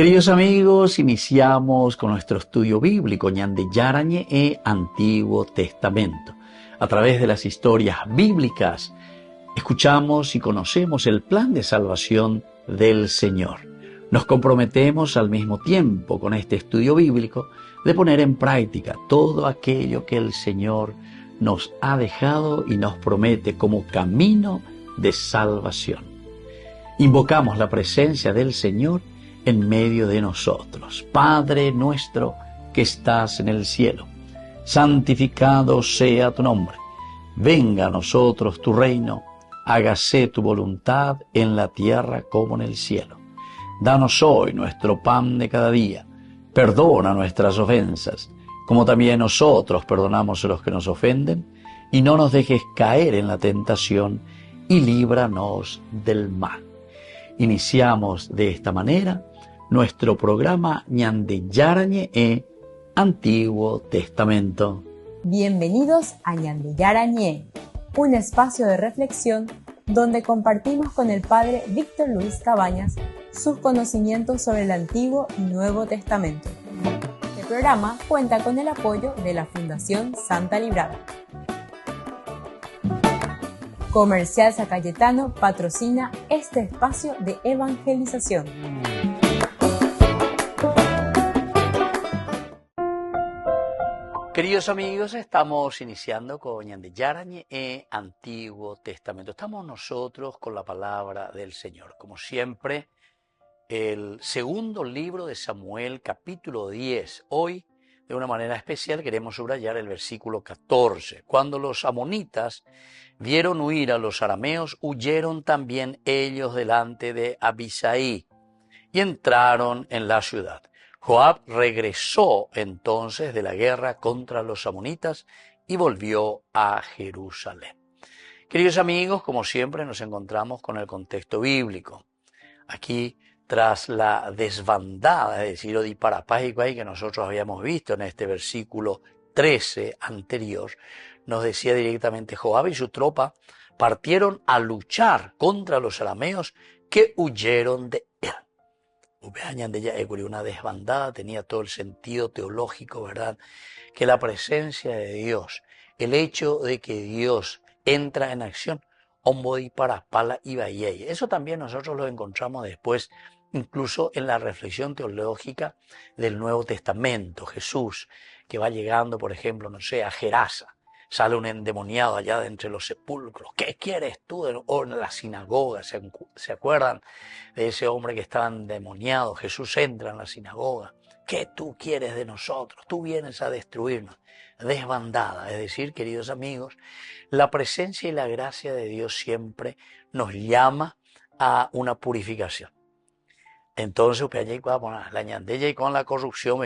Queridos amigos, iniciamos con nuestro estudio bíblico Ñande Yarañe e Antiguo Testamento. A través de las historias bíblicas, escuchamos y conocemos el plan de salvación del Señor. Nos comprometemos al mismo tiempo con este estudio bíblico de poner en práctica todo aquello que el Señor nos ha dejado y nos promete como camino de salvación. Invocamos la presencia del Señor en medio de nosotros. Padre nuestro que estás en el cielo, santificado sea tu nombre. Venga a nosotros tu reino, hágase tu voluntad en la tierra como en el cielo. Danos hoy nuestro pan de cada día. Perdona nuestras ofensas, como también nosotros perdonamos a los que nos ofenden, y no nos dejes caer en la tentación, y líbranos del mal. Iniciamos de esta manera nuestro programa Ñande Yarañe e Antiguo Testamento. Bienvenidos a Ñande Yarañe, un espacio de reflexión donde compartimos con el Padre Víctor Luis Cabañas sus conocimientos sobre el Antiguo y Nuevo Testamento. Este programa cuenta con el apoyo de la Fundación Santa Librada. Comercial San Cayetano patrocina este espacio de evangelización. Queridos amigos, estamos iniciando con Ñande Yarañe e Antiguo Testamento. Estamos nosotros con la palabra del Señor. Como siempre, el segundo libro de Samuel, capítulo 10. Hoy, de una manera especial, queremos subrayar el versículo 14. Cuando los amonitas vieron huir a los arameos, huyeron también ellos delante de Abisai y entraron en la ciudad. Joab regresó entonces de la guerra contra los amonitas y volvió a Jerusalén. Queridos amigos, como siempre nos encontramos con el contexto bíblico. Aquí, tras la desbandada, es decir, Odiparapágico que nosotros habíamos visto en este versículo 13 anterior, nos decía directamente: Joab y su tropa partieron a luchar contra los arameos que huyeron de él. Una desbandada tenía todo el sentido teológico, ¿verdad? Que la presencia de Dios, el hecho de que Dios entra en acción, eso también nosotros lo encontramos después, incluso en la reflexión teológica del Nuevo Testamento. Jesús, que va llegando, por ejemplo, a Gerasa, sale un endemoniado allá de entre los sepulcros. ¿Qué quieres tú? O en la sinagoga, ¿se acuerdan de ese hombre que estaba endemoniado? Jesús entra en la sinagoga. ¿Qué tú quieres de nosotros? Tú vienes a destruirnos. Desbandada, es decir, queridos amigos, la presencia y la gracia de Dios siempre nos llama a una purificación. Entonces, la ñandella y con la corrupción,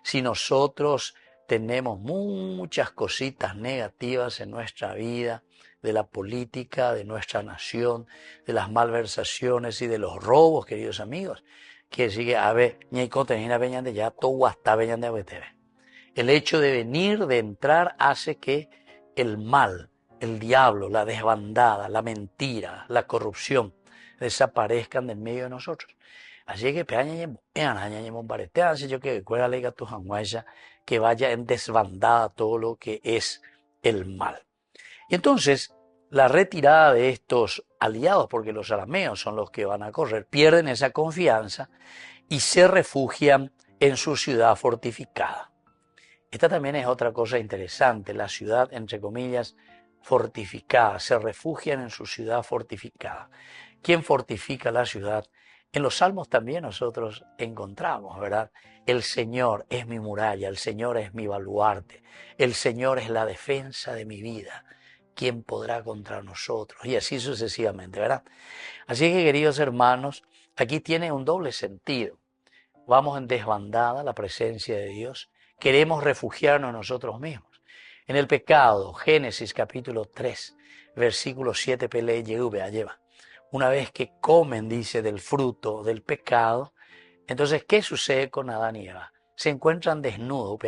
si nosotros tenemos muchas cositas negativas en nuestra vida, de la política, de nuestra nación, de las malversaciones y de los robos, queridos amigos, que sigue el hecho de venir, de entrar, hace que el mal, el diablo, la desbandada, la mentira, la corrupción desaparezcan del medio de nosotros. Así que que vaya en desbandada todo lo que es el mal. Y entonces, la retirada de estos aliados, porque los arameos son los que van a correr, pierden esa confianza y se refugian en su ciudad fortificada. Esta también es otra cosa interesante, la ciudad, entre comillas, fortificada, se refugian en su ciudad fortificada. ¿Quién fortifica la ciudad? En los Salmos también nosotros encontramos, ¿verdad? El Señor es mi muralla, el Señor es mi baluarte, el Señor es la defensa de mi vida. ¿Quién podrá contra nosotros? Y así sucesivamente, ¿verdad? Así que, queridos hermanos, aquí tiene un doble sentido. Vamos en desbandada, la presencia de Dios. Queremos refugiarnos en nosotros mismos. En el pecado, Génesis capítulo 3, versículo 7, lleva. Una vez que comen, dice, del fruto del pecado, entonces, ¿qué sucede con Adán y Eva? Se encuentran desnudos,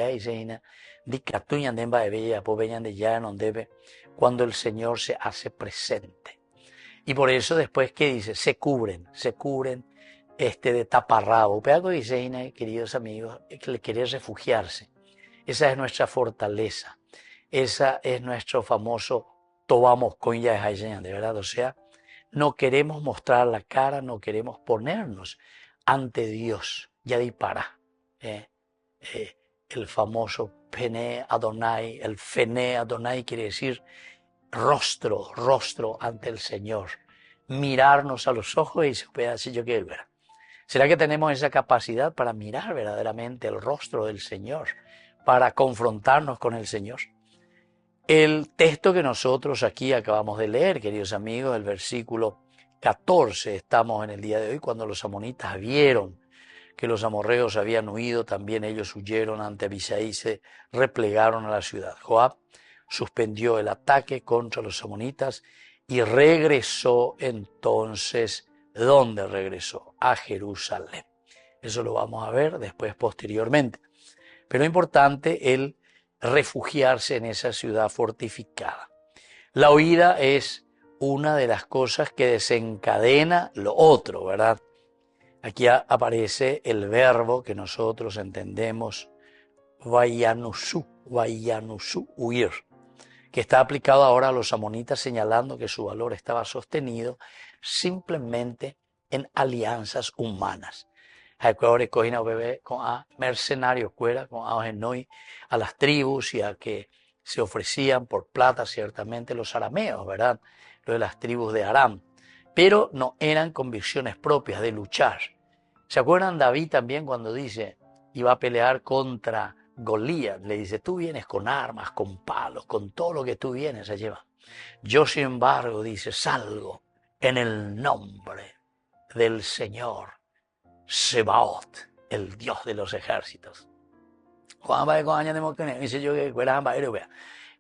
cuando el Señor se hace presente. Y por eso después, ¿qué dice? Se cubren de taparrabo. Peaco dice, queridos amigos, que le quiere refugiarse. Esa es nuestra fortaleza. Esa es nuestro famoso tobamos con ya de verdad. O sea, no queremos mostrar la cara, no queremos ponernos ante Dios. Ya dispara. El famoso Pene Adonai, el Fene Adonai quiere decir rostro ante el Señor. Mirarnos a los ojos y decir, así yo quiero ver. ¿Será que tenemos esa capacidad para mirar verdaderamente el rostro del Señor? Para confrontarnos con el Señor. El texto que nosotros aquí acabamos de leer, queridos amigos, el versículo 14, estamos en el día de hoy, cuando los amonitas vieron que los amorreos habían huido, también ellos huyeron ante Abisai y se replegaron a la ciudad. Joab suspendió el ataque contra los amonitas y regresó entonces. ¿Dónde regresó? A Jerusalén. Eso lo vamos a ver después posteriormente. Pero es importante el refugiarse en esa ciudad fortificada. La huida es una de las cosas que desencadena lo otro, ¿verdad? Aquí aparece el verbo que nosotros entendemos, vayanusú, huir, que está aplicado ahora a los amonitas, señalando que su valor estaba sostenido simplemente en alianzas humanas. Mercenarios a las tribus y a que se ofrecían por plata ciertamente los arameos, ¿verdad? Lo de las tribus de Aram, pero no eran convicciones propias de luchar. ¿Se acuerdan David también cuando dice, iba a pelear contra Goliat? Le dice, tú vienes con armas, con palos, con todo lo que tú vienes a llevar. Yo, sin embargo, dice, salgo en el nombre del Señor Sebaot, el Dios de los ejércitos.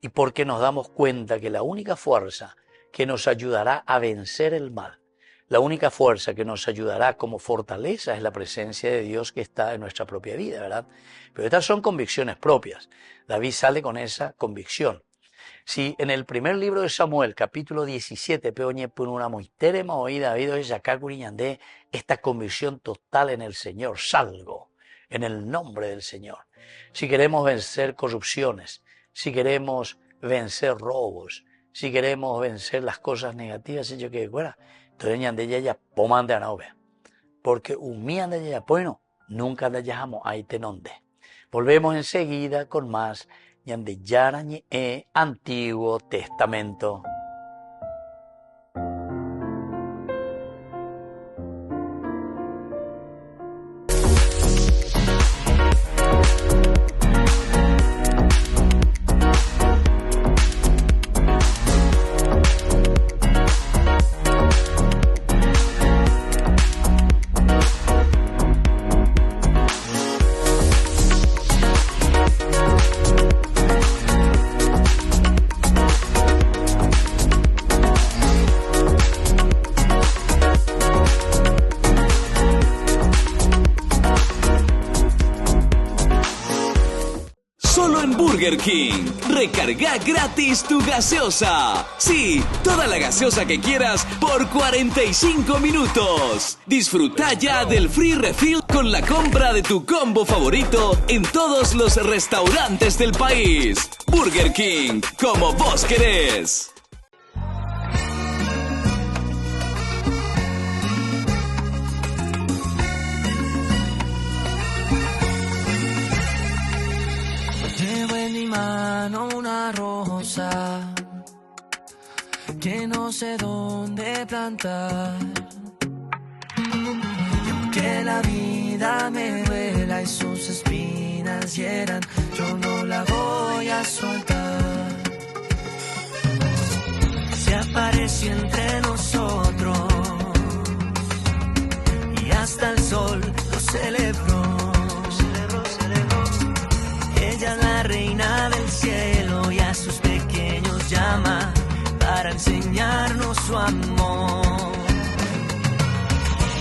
Y porque nos damos cuenta que la única fuerza que nos ayudará a vencer el mal, la única fuerza que nos ayudará como fortaleza es la presencia de Dios que está en nuestra propia vida, ¿verdad? Pero estas son convicciones propias. David sale con esa convicción. Si en el primer libro de Samuel, capítulo 17, David esta convicción total en el Señor, salgo en el nombre del Señor. Si queremos vencer corrupciones, si queremos vencer robos, si queremos vencer las cosas negativas, porque humían de ella, bueno, nunca de llamo ahí tenonde. Volvemos enseguida con más Ñande Yarañe Antiguo Testamento. Burger King. Recarga gratis tu gaseosa. Sí, toda la gaseosa que quieras por 45 minutos. Disfruta ya del free refill con la compra de tu combo favorito en todos los restaurantes del país. Burger King, como vos querés. Una rosa que no sé dónde plantar, y aunque la vida me duela y sus espinas hieran, yo no la voy a soltar. Se apareció entre nosotros y hasta el sol lo celebró. Ella es la reina del cielo y a sus pequeños llama para enseñarnos su amor.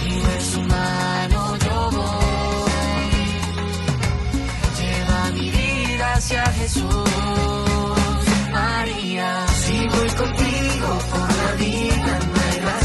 Y de su mano yo voy, lleva mi vida hacia Jesús. María, si voy contigo por la vida no hay razón.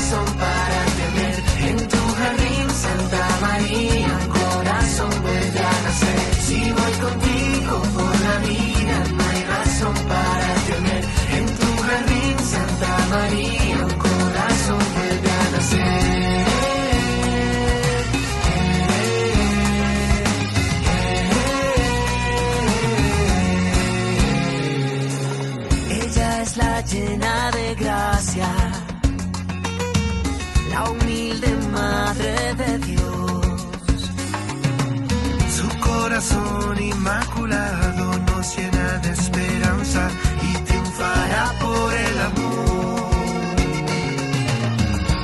la humilde Madre de Dios. Su corazón inmaculado nos llena de esperanza y triunfará por el amor.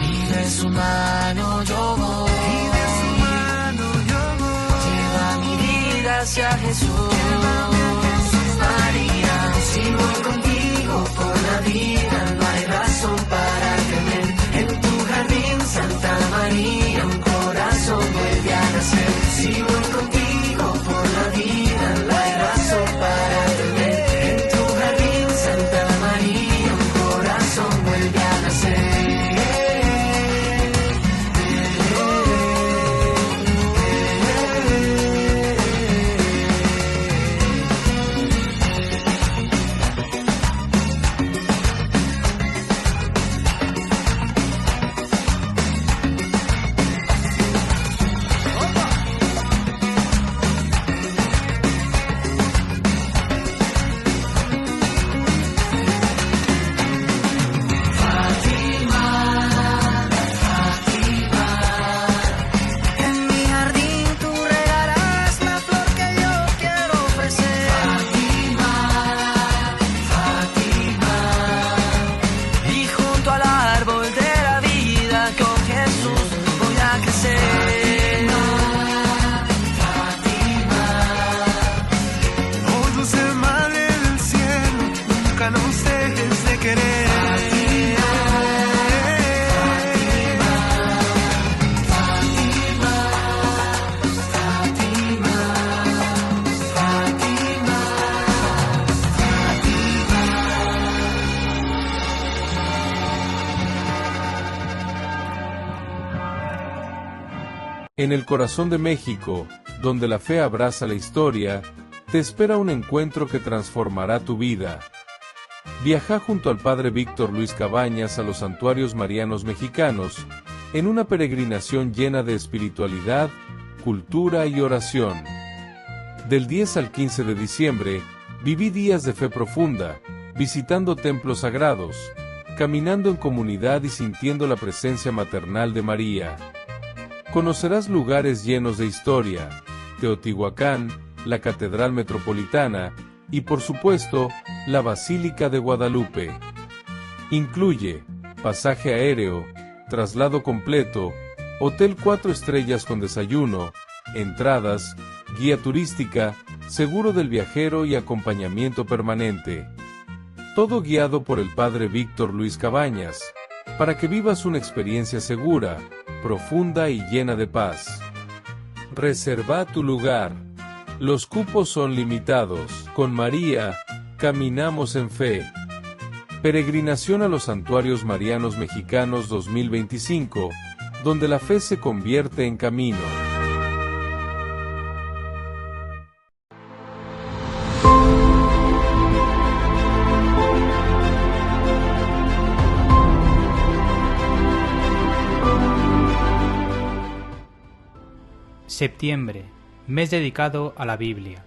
Y de su mano yo voy, lleva mi vida hacia Jesús. María, si voy contigo por la vida, no hay razón para temer. En tu jardín, Santa María, un corazón vuelve a nacer. Si voy contigo por la vida, no hay razón para temer. En tu jardín, Santa María, un corazón vuelve a nacer. En el corazón de México, donde la fe abraza la historia, te espera un encuentro que transformará tu vida. Viaja junto al Padre Víctor Luis Cabañas a los santuarios marianos mexicanos, en una peregrinación llena de espiritualidad, cultura y oración. Del 10 al 15 de diciembre, viví días de fe profunda, visitando templos sagrados, caminando en comunidad y sintiendo la presencia maternal de María. Conocerás lugares llenos de historia, Teotihuacán, la Catedral Metropolitana y, por supuesto, la Basílica de Guadalupe. Incluye pasaje aéreo, traslado completo, hotel 4 estrellas con desayuno, entradas, guía turística, seguro del viajero y acompañamiento permanente. Todo guiado por el Padre Víctor Luis Cabañas, para que vivas una experiencia segura, profunda y llena de paz. Reserva tu lugar. Los cupos son limitados. Con María, caminamos en fe. Peregrinación a los Santuarios Marianos Mexicanos 2025, donde la fe se convierte en camino. Septiembre, mes dedicado a la Biblia.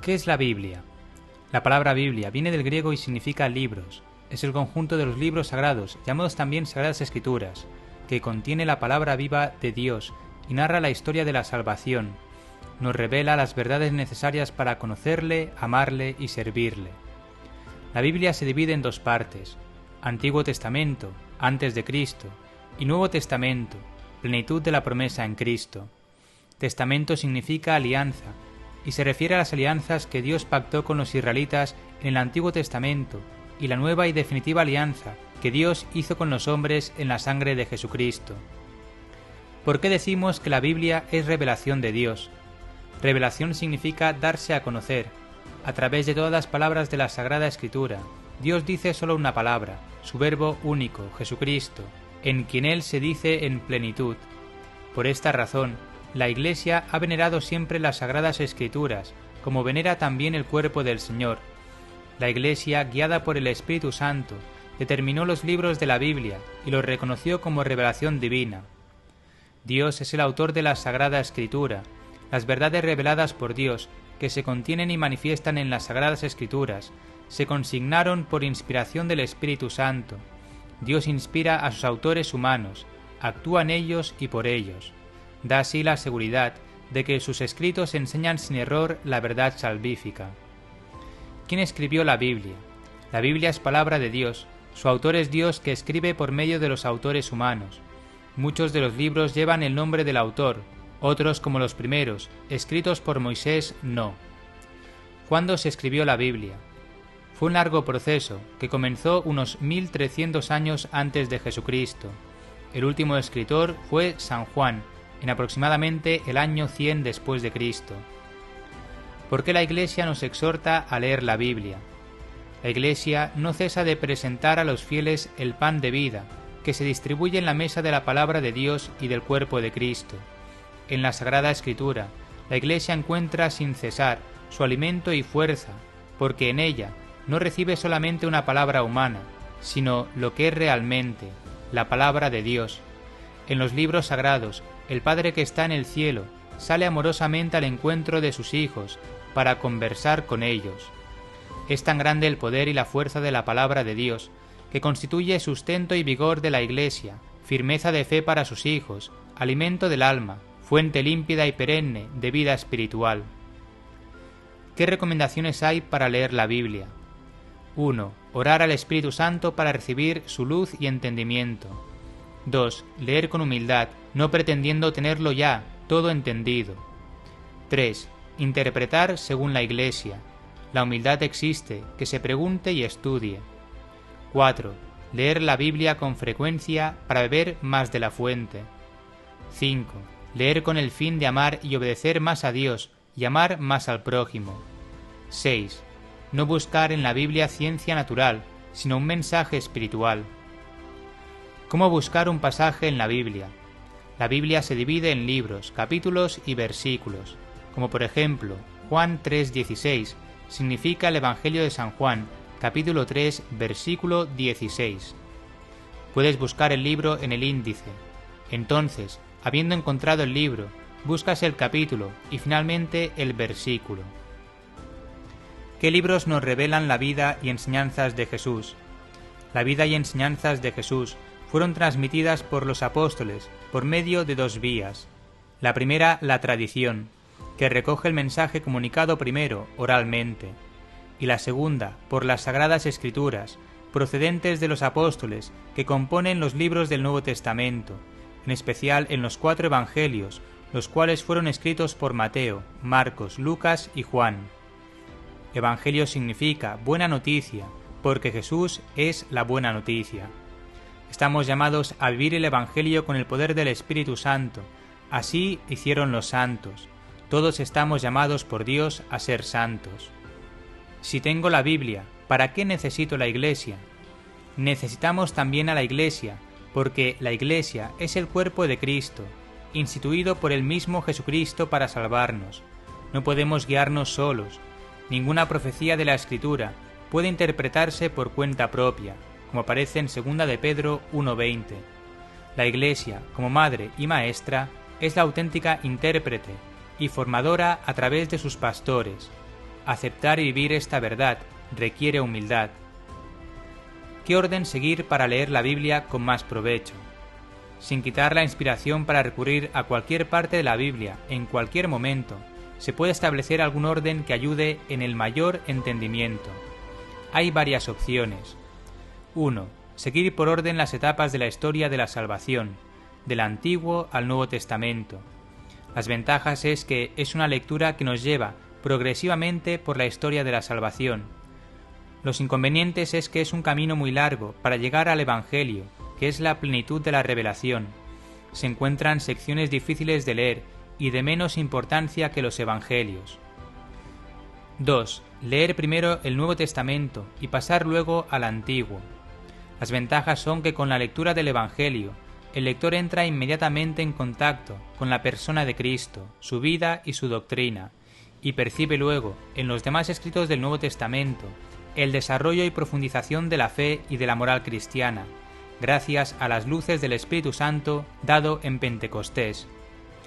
¿Qué es la Biblia? La palabra Biblia viene del griego y significa libros. Es el conjunto de los libros sagrados, llamados también Sagradas Escrituras, que contiene la palabra viva de Dios y narra la historia de la salvación. Nos revela las verdades necesarias para conocerle, amarle y servirle. La Biblia se divide en dos partes: Antiguo Testamento, antes de Cristo, y Nuevo Testamento, plenitud de la promesa en Cristo. Testamento significa alianza, y se refiere a las alianzas que Dios pactó con los israelitas en el Antiguo Testamento, y la nueva y definitiva alianza que Dios hizo con los hombres en la sangre de Jesucristo. ¿Por qué decimos que la Biblia es revelación de Dios? Revelación significa darse a conocer. A través de todas las palabras de la Sagrada Escritura, Dios dice solo una palabra, su Verbo único, Jesucristo, en quien Él se dice en plenitud. Por esta razón, la Iglesia ha venerado siempre las Sagradas Escrituras, como venera también el cuerpo del Señor. La Iglesia, guiada por el Espíritu Santo, determinó los libros de la Biblia y los reconoció como revelación divina. Dios es el autor de la Sagrada Escritura, las verdades reveladas por Dios, que se contienen y manifiestan en las Sagradas Escrituras, se consignaron por inspiración del Espíritu Santo, Dios inspira a sus autores humanos, actúa en ellos y por ellos. Da así la seguridad de que sus escritos enseñan sin error la verdad salvífica. ¿Quién escribió la Biblia? La Biblia es palabra de Dios. Su autor es Dios, que escribe por medio de los autores humanos. Muchos de los libros llevan el nombre del autor, otros, como los primeros, escritos por Moisés, no. ¿Cuándo se escribió la Biblia? Fue un largo proceso que comenzó unos 1300 años antes de Jesucristo. El último escritor fue San Juan, en aproximadamente el año 100 después de Cristo. ¿Por qué la Iglesia nos exhorta a leer la Biblia? La Iglesia no cesa de presentar a los fieles el pan de vida, que se distribuye en la mesa de la palabra de Dios y del cuerpo de Cristo. En la Sagrada Escritura, la Iglesia encuentra sin cesar su alimento y fuerza, porque en ella no recibe solamente una palabra humana, sino lo que es realmente, la palabra de Dios. En los libros sagrados, el Padre que está en el cielo sale amorosamente al encuentro de sus hijos para conversar con ellos. Es tan grande el poder y la fuerza de la palabra de Dios, que constituye sustento y vigor de la Iglesia, firmeza de fe para sus hijos, alimento del alma, fuente límpida y perenne de vida espiritual. ¿Qué recomendaciones hay para leer la Biblia? 1. Orar al Espíritu Santo para recibir su luz y entendimiento. 2. Leer con humildad, no pretendiendo tenerlo ya, todo entendido. 3. Interpretar según la Iglesia. La humildad existe, que se pregunte y estudie. 4. Leer la Biblia con frecuencia para beber más de la fuente. 5. Leer con el fin de amar y obedecer más a Dios y amar más al prójimo. 6. No buscar en la Biblia ciencia natural, sino un mensaje espiritual. ¿Cómo buscar un pasaje en la Biblia? La Biblia se divide en libros, capítulos y versículos, como por ejemplo, Juan 3:16, significa el Evangelio de San Juan, capítulo 3, versículo 16. Puedes buscar el libro en el índice. Entonces, habiendo encontrado el libro, buscas el capítulo y finalmente el versículo. ¿Qué libros nos revelan la vida y enseñanzas de Jesús? La vida y enseñanzas de Jesús fueron transmitidas por los apóstoles por medio de dos vías. La primera, la tradición, que recoge el mensaje comunicado primero oralmente, y la segunda, por las Sagradas Escrituras, procedentes de los apóstoles que componen los libros del Nuevo Testamento, en especial en los 4 Evangelios, los cuales fueron escritos por Mateo, Marcos, Lucas y Juan. Evangelio significa buena noticia, porque Jesús es la buena noticia. Estamos llamados a vivir el Evangelio con el poder del Espíritu Santo. Así hicieron los santos. Todos estamos llamados por Dios a ser santos. Si tengo la Biblia, ¿para qué necesito la Iglesia? Necesitamos también a la Iglesia, porque la Iglesia es el cuerpo de Cristo, instituido por el mismo Jesucristo para salvarnos. No podemos guiarnos solos. Ninguna profecía de la Escritura puede interpretarse por cuenta propia, como aparece en 2 de Pedro 1:20. La Iglesia, como madre y maestra, es la auténtica intérprete y formadora a través de sus pastores. Aceptar y vivir esta verdad requiere humildad. ¿Qué orden seguir para leer la Biblia con más provecho? Sin quitar la inspiración para recurrir a cualquier parte de la Biblia en cualquier momento, se puede establecer algún orden que ayude en el mayor entendimiento. Hay varias opciones. 1. Seguir por orden las etapas de la historia de la salvación, del Antiguo al Nuevo Testamento. Las ventajas es que es una lectura que nos lleva progresivamente por la historia de la salvación. Los inconvenientes es que es un camino muy largo para llegar al Evangelio, que es la plenitud de la revelación. Se encuentran secciones difíciles de leer y de menos importancia que los Evangelios. 2. Leer primero el Nuevo Testamento y pasar luego al Antiguo. Las ventajas son que con la lectura del Evangelio, el lector entra inmediatamente en contacto con la persona de Cristo, su vida y su doctrina, y percibe luego, en los demás escritos del Nuevo Testamento, el desarrollo y profundización de la fe y de la moral cristiana, gracias a las luces del Espíritu Santo dado en Pentecostés.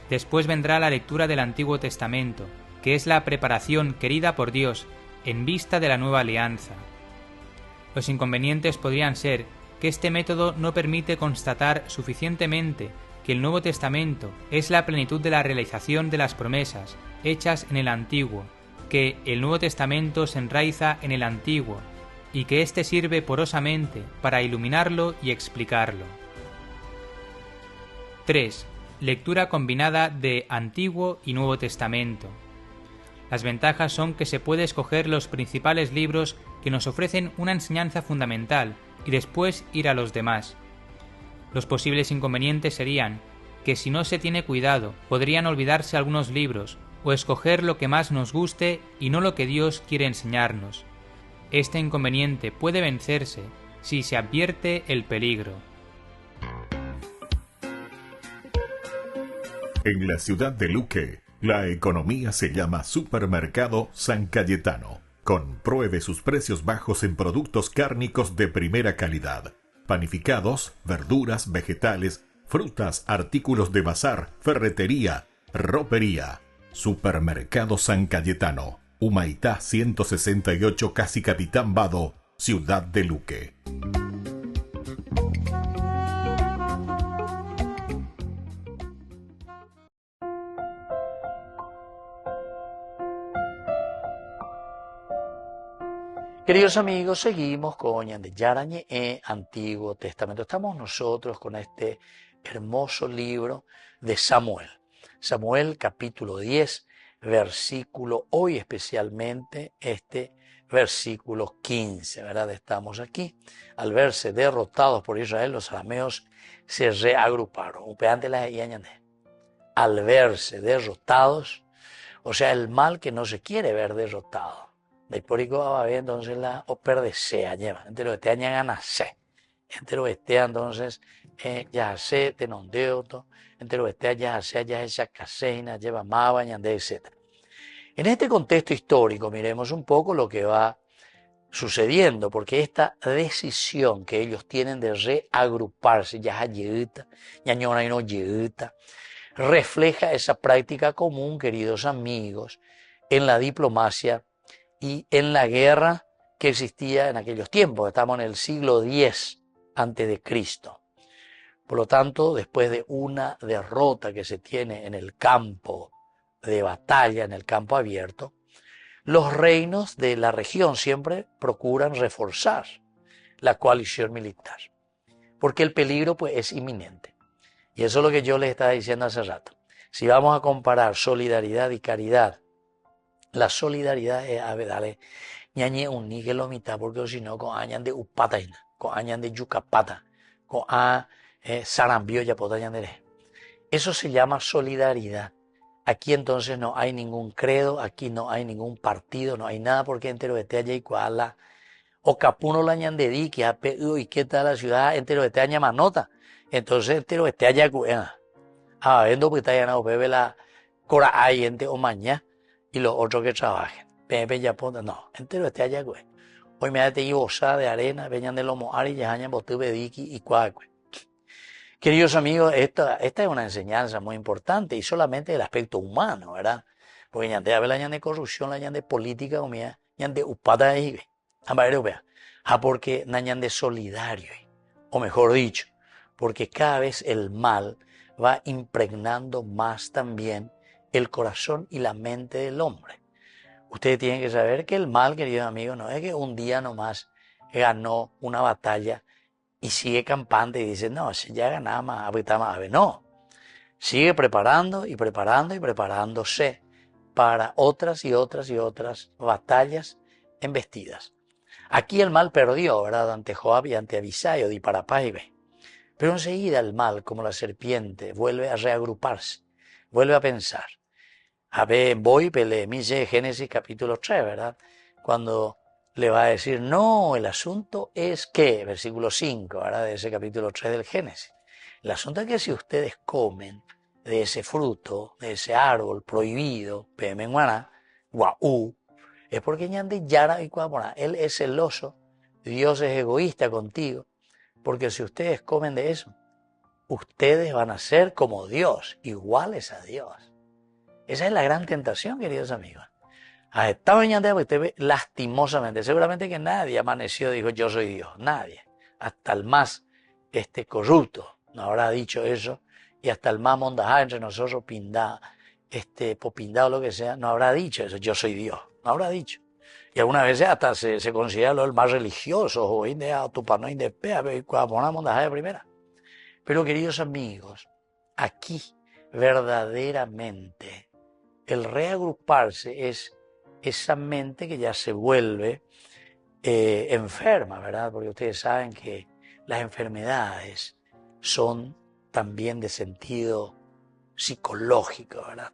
Después vendrá la lectura del Antiguo Testamento, que es la preparación querida por Dios en vista de la nueva alianza. Los inconvenientes podrían ser que este método no permite constatar suficientemente que el Nuevo Testamento es la plenitud de la realización de las promesas hechas en el Antiguo, que el Nuevo Testamento se enraiza en el Antiguo y que éste sirve porosamente para iluminarlo y explicarlo. 3. Lectura combinada de Antiguo y Nuevo Testamento. Las ventajas son que se puede escoger los principales libros que nos ofrecen una enseñanza fundamental y después ir a los demás. Los posibles inconvenientes serían que si no se tiene cuidado, podrían olvidarse algunos libros o escoger lo que más nos guste y no lo que Dios quiere enseñarnos. Este inconveniente puede vencerse si se advierte el peligro. En la ciudad de Luque, la economía se llama Supermercado San Cayetano. Compruebe sus precios bajos en productos cárnicos de primera calidad. Panificados, verduras, vegetales, frutas, artículos de bazar, ferretería, ropería. Supermercado San Cayetano, Humaitá 168, Casi Capitán Vado, ciudad de Luque. Queridos amigos, seguimos con Ñande Yarañe en Antiguo Testamento. Estamos nosotros con este hermoso libro de Samuel. Samuel capítulo 10, versículo, hoy especialmente este versículo 15, ¿verdad? Estamos aquí. Al verse derrotados por Israel, los arameos se reagruparon. Al verse derrotados, o sea, el mal que no se quiere ver derrotado. De por ahí va a ver entonces la operdesea lleva. Entre lo que te añagan a se. Entre lo que esté entonces ya se te non deoto. Entre lo que esté ya se ya esa caseina lleva maba ñande etc. En este contexto histórico miremos un poco lo que va sucediendo, porque esta decisión que ellos tienen de reagruparse, ya ayuda, ñañona y no ayuda, refleja esa práctica común, queridos amigos, en la diplomacia y en la guerra que existía en aquellos tiempos. Estamos en el siglo X antes de Cristo. Por lo tanto, después de una derrota que se tiene en el campo de batalla, en el campo abierto, los reinos de la región siempre procuran reforzar la coalición militar, porque el peligro pues es inminente. Y eso es lo que yo les estaba diciendo hace rato. Si vamos a comparar solidaridad y caridad, la solidaridad es a ver, dale, ñañe un ni que lo mitad, porque si no, con añan de upata, con añan de yucapata, con a sarambio ya potañandere. Eso se llama solidaridad. Aquí entonces no hay ningún credo, aquí no hay ningún partido, no hay nada, porque entero de te haya y cuala, o capuno la ñandedí, que ha pedido y qué tal la ciudad, entero de te haya manota. Entonces entero de te haya cuena. Vendo porque está llenado, bebe la cora hay ente o mañana. Y los otros que trabajen. Pepe ya ponte, no, entero este allá, güey. Hoy me da te ibosa de arena, venían de lomo ari, ya hayan botu bediki y cuacue. Queridos amigos, esta es una enseñanza muy importante y solamente del aspecto humano, ¿verdad? Porque ya de la de corrupción, la de política, o mía, ya de upata de ibe. Porque nañan de solidario, o mejor dicho, porque cada vez el mal va impregnando más también el corazón y la mente del hombre. Ustedes tienen que saber que el mal, queridos amigos, no es que un día nomás ganó una batalla y sigue campante y dice, no, si ya ganamos, no. Sigue preparando y preparando y preparándose para otras y otras y otras batallas embestidas. Aquí el mal perdió, ¿verdad? Ante Joab y ante Abisai y Parapaibe. Pero enseguida el mal, como la serpiente, vuelve a reagruparse, vuelve a pensar. A ver, voy, Pelemise, Génesis capítulo 3, ¿verdad? Cuando le va a decir, no, el asunto es que, versículo 5, ¿verdad? De ese capítulo 3 del Génesis. El asunto es que si ustedes comen de ese fruto, de ese árbol prohibido, Pemenguana, guau, es porque ñande yara y cuapona. Él es celoso, Dios es egoísta contigo, porque si ustedes comen de eso, ustedes van a ser como Dios, iguales a Dios. Esa es la gran tentación, queridos amigos. A esta mañana usted ve lastimosamente, seguramente que nadie amaneció y dijo yo soy Dios, nadie. hasta el más corrupto no habrá dicho eso, y hasta el más mondajá entre nosotros, pindá, popindá o lo que sea, no habrá dicho eso, yo soy Dios, no habrá dicho. Y algunas veces hasta se considera lo el más religioso, o tupano de mondajá de primera. Pero queridos amigos, aquí verdaderamente el reagruparse es esa mente que ya se vuelve enferma, ¿verdad? Porque ustedes saben que las enfermedades son también de sentido psicológico, ¿verdad?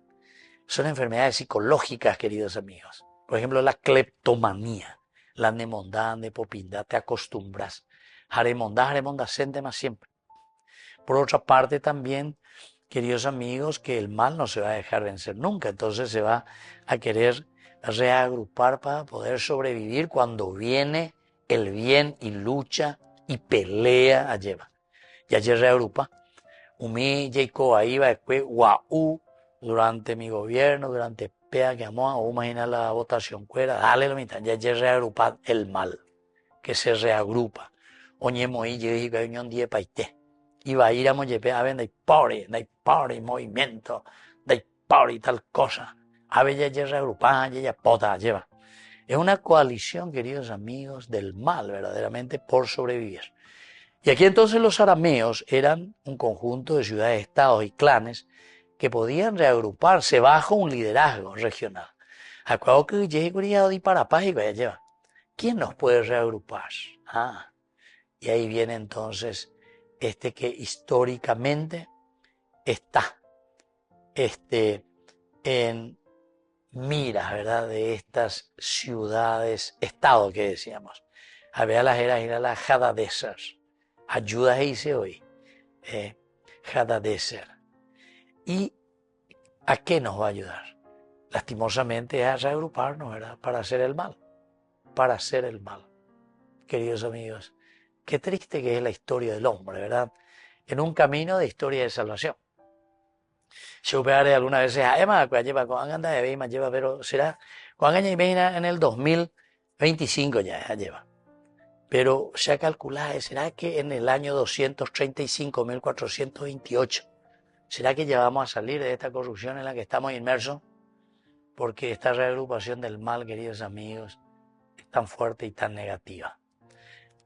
Son enfermedades psicológicas, queridos amigos. Por ejemplo, la cleptomanía, la nemondá, nepopindá, te acostumbras. Jaremondá sente más siempre. Por otra parte también, queridos amigos, que el mal no se va a dejar vencer nunca, entonces se va a querer reagrupar para poder sobrevivir cuando viene el bien y lucha y pelea a lleva. Y allí reagrupa. Umi, Jacob, ahí va después, guau, durante mi gobierno, durante PEA que amó, o imagina la votación cuera, dale la mitad, ya allí reagrupa el mal, que se reagrupa. Oñemo y yo dije, unión die paité. Y va a ir a Moyepe a ver, de pobre movimiento, de pobre tal cosa. A ver, ya reagrupa, ya pota, lleva. Es una coalición, queridos amigos, del mal, verdaderamente, por sobrevivir. Y aquí entonces los arameos eran un conjunto de ciudades, estados y clanes que podían reagruparse bajo un liderazgo regional. ¿Quién nos puede reagrupar? Y ahí viene entonces que históricamente está en miras, ¿verdad?, de estas ciudades, estado que decíamos. A ver, las eras las Hadadeser. Ayudas hice hoy. Hadadeser. ¿Y a qué nos va a ayudar? Lastimosamente a reagruparnos, ¿verdad?, para hacer el mal. Para hacer el mal. Queridos amigos, qué triste que es la historia del hombre, ¿verdad? En un camino de historia de salvación. Yo pegaré algunas veces a Emma, pero será cuando en el 2025 ya lleva. Pero se ha calculado, ¿será que en el año 235.428, será que ya vamos a salir de esta corrupción en la que estamos inmersos? Porque esta reagrupación del mal, queridos amigos, es tan fuerte y tan negativa.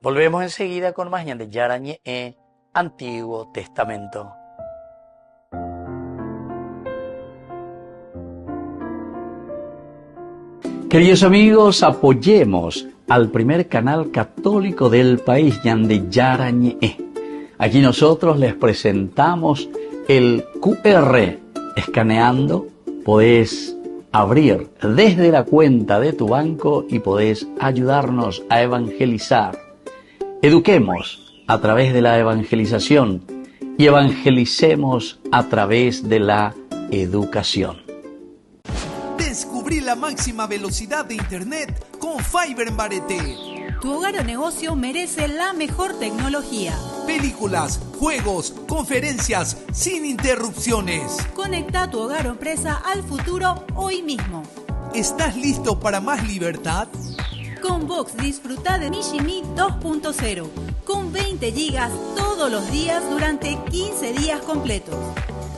Volvemos enseguida con más Ñande Yarañe en Antiguo Testamento. Queridos amigos, apoyemos al primer canal católico del país, Ñande Yarañe. Aquí nosotros les presentamos el QR. Escaneando, podés abrir desde la cuenta de tu banco y podés ayudarnos a evangelizar. Eduquemos a través de la evangelización y evangelicemos a través de la educación. Descubrí la máxima velocidad de Internet con Fiber en Barete. Tu hogar o negocio merece la mejor tecnología. Películas, juegos, conferencias, sin interrupciones. Conecta tu hogar o empresa al futuro hoy mismo. ¿Estás listo para más libertad? Con Vox disfruta de Mishimi 2.0 con 20 gigas todos los días durante 15 días completos.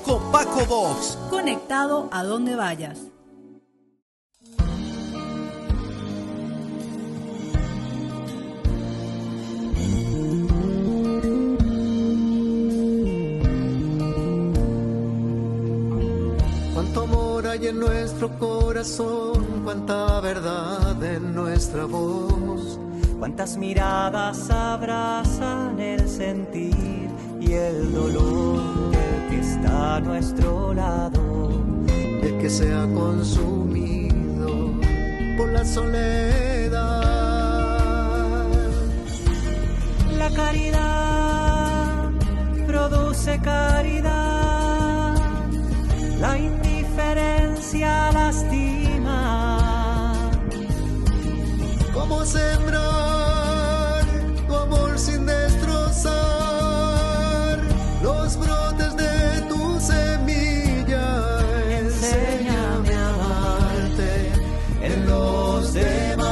Con Paco Vox. Conectado a donde vayas. Cuánto amor hay en nuestro corazón, cuánta verdad en nuestra voz. Cuántas miradas abrazan el sentir y el dolor del que está a nuestro lado. El que se ha consumido por la soledad. La caridad produce caridad. La indiferencia lastima. ¿Cómo sembrar tu amor sin destrozar los brotes de tu semilla? Enséñame a amarte en los demás.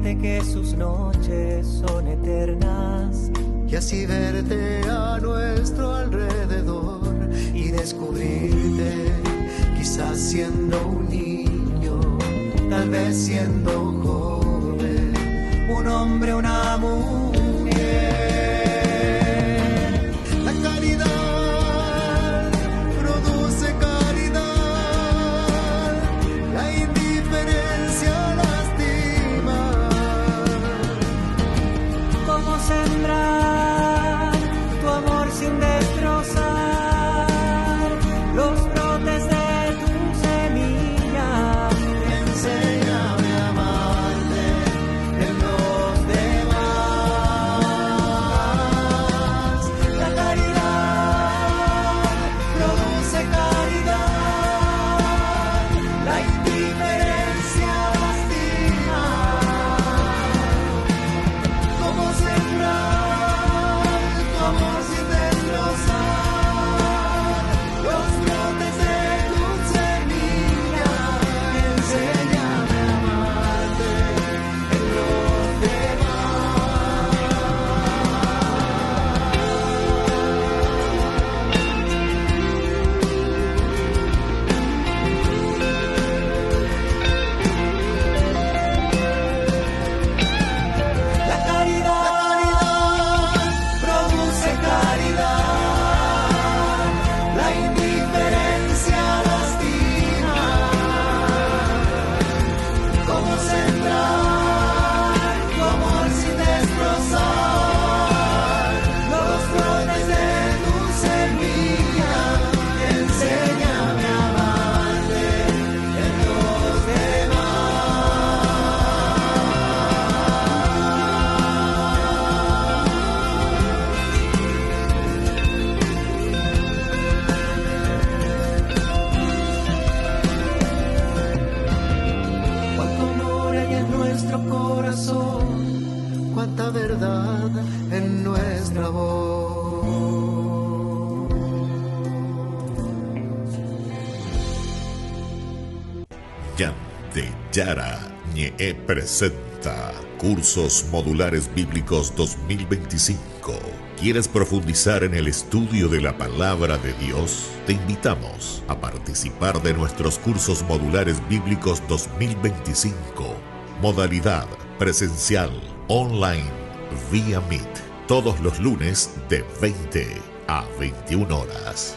de que sus noches son eternas. Y así verte a nuestro alrededor y descubrirte, quizás siendo un niño, tal vez siendo joven, un hombre, una mujer. La caridad produce caridad, la indiferencia lastima. ¿Cómo sembrar tu amor sin destrozar los brotes de tu semilla? Enséñame a amarte en los demás. La caridad produce caridad, la indiferencia lastima. ¿Cómo sembrar tu amor sin destrozar los brotes de tu semilla? Enséñame a amarte en los demás. La caridad produce caridad, la indiferencia lastima. ¿Cómo sembrar tu amor sin destrozar los brotes de tu semilla? Enséñame a amarte en los Cuánto amor hay en nuestro corazón, cuánta verdad en nuestra voz. Ñande Yarañe presenta Cursos Modulares Bíblicos 2025. ¿Quieres profundizar en el estudio de la palabra de Dios? Te invitamos a participar de nuestros Cursos Modulares Bíblicos 2025. Modalidad presencial, online, vía Meet. Todos los lunes de 20 a 21 horas.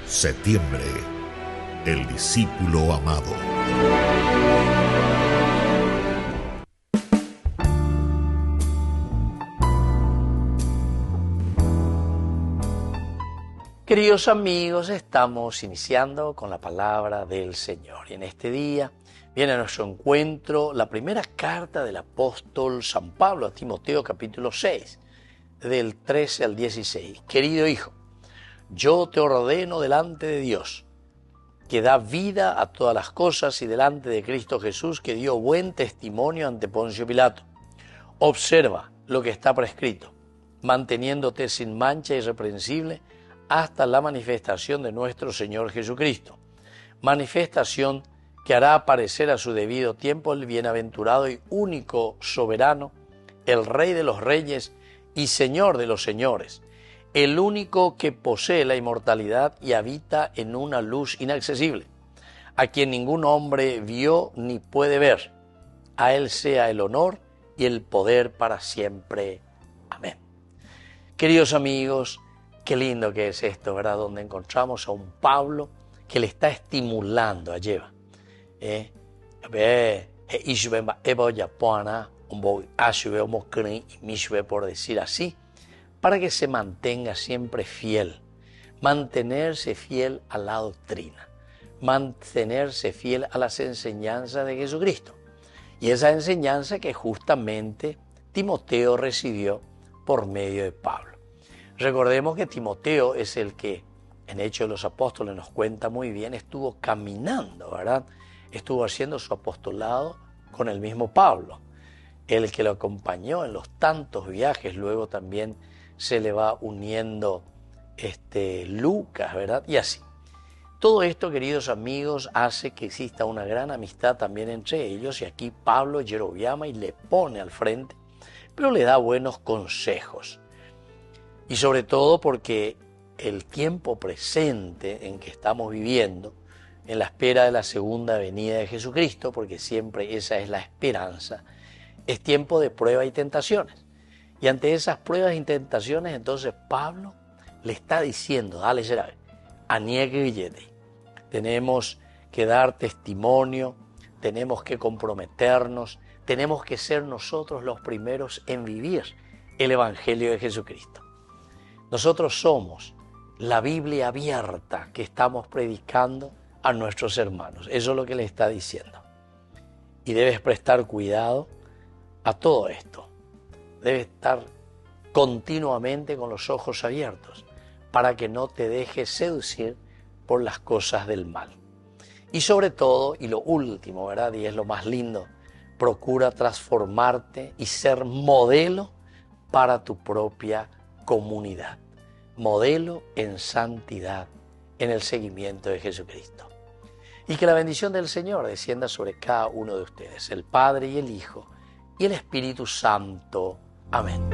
Septiembre. El discípulo amado. Queridos amigos, estamos iniciando con la palabra del Señor. Y en este día viene a nuestro encuentro la primera carta del apóstol San Pablo a Timoteo, capítulo 6, del 13 al 16. Querido hijo, yo te ordeno delante de Dios, que da vida a todas las cosas, y delante de Cristo Jesús, que dio buen testimonio ante Poncio Pilato. Observa lo que está prescrito, manteniéndote sin mancha irreprensible hasta la manifestación de nuestro Señor Jesucristo, manifestación que hará aparecer a su debido tiempo el bienaventurado y único soberano, el Rey de los reyes y Señor de los señores, el único que posee la inmortalidad y habita en una luz inaccesible, a quien ningún hombre vio ni puede ver. A Él sea el honor y el poder para siempre. Amén. Queridos amigos, qué lindo que es esto, ¿verdad? Donde encontramos a un Pablo que le está estimulando a Lleva. Por decir así, para que se mantenga siempre fiel, mantenerse fiel a la doctrina, mantenerse fiel a las enseñanzas de Jesucristo. Y esa enseñanza que justamente Timoteo recibió por medio de Pablo. Recordemos que Timoteo es el que, en Hechos de los Apóstoles nos cuenta muy bien, estuvo caminando, ¿verdad? Estuvo haciendo su apostolado con el mismo Pablo, el que lo acompañó en los tantos viajes. Luego también se le va uniendo Lucas, ¿verdad? Y así. Todo esto, queridos amigos, hace que exista una gran amistad también entre ellos, y aquí Pablo Jerobiama y le pone al frente, pero le da buenos consejos. Y sobre todo porque el tiempo presente en que estamos viviendo, en la espera de la segunda venida de Jesucristo, porque siempre esa es la esperanza, es tiempo de prueba y tentaciones. Y ante esas pruebas y tentaciones, entonces Pablo le está diciendo, dale, será, aniegue billete. Tenemos que dar testimonio, tenemos que comprometernos, tenemos que ser nosotros los primeros en vivir el Evangelio de Jesucristo. Nosotros somos la Biblia abierta que estamos predicando a nuestros hermanos. Eso es lo que le está diciendo. Y debes prestar cuidado a todo esto. Debes estar continuamente con los ojos abiertos para que no te dejes seducir por las cosas del mal. Y sobre todo, y lo último, ¿verdad? Y es lo más lindo, procura transformarte y ser modelo para tu propia comunidad. Modelo en santidad, en el seguimiento de Jesucristo. Y que la bendición del Señor descienda sobre cada uno de ustedes, el Padre y el Hijo y el Espíritu Santo. Amén.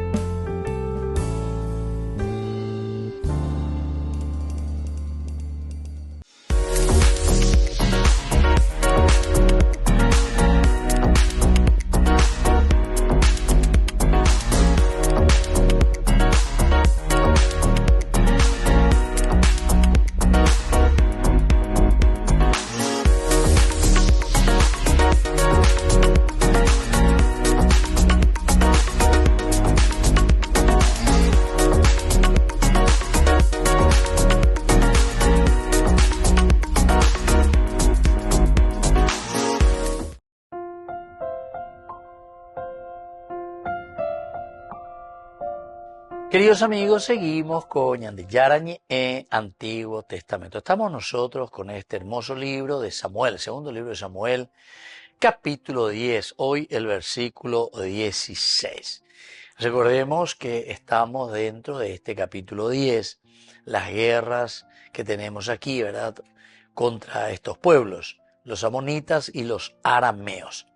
Queridos amigos, seguimos con Ñande Yarañe en Antiguo Testamento. Estamos nosotros con este hermoso libro de Samuel, el segundo libro de Samuel, capítulo 10, hoy el versículo 16. Recordemos que estamos dentro de este capítulo 10, las guerras que tenemos aquí, ¿verdad?, contra estos pueblos, los amonitas y los arameos.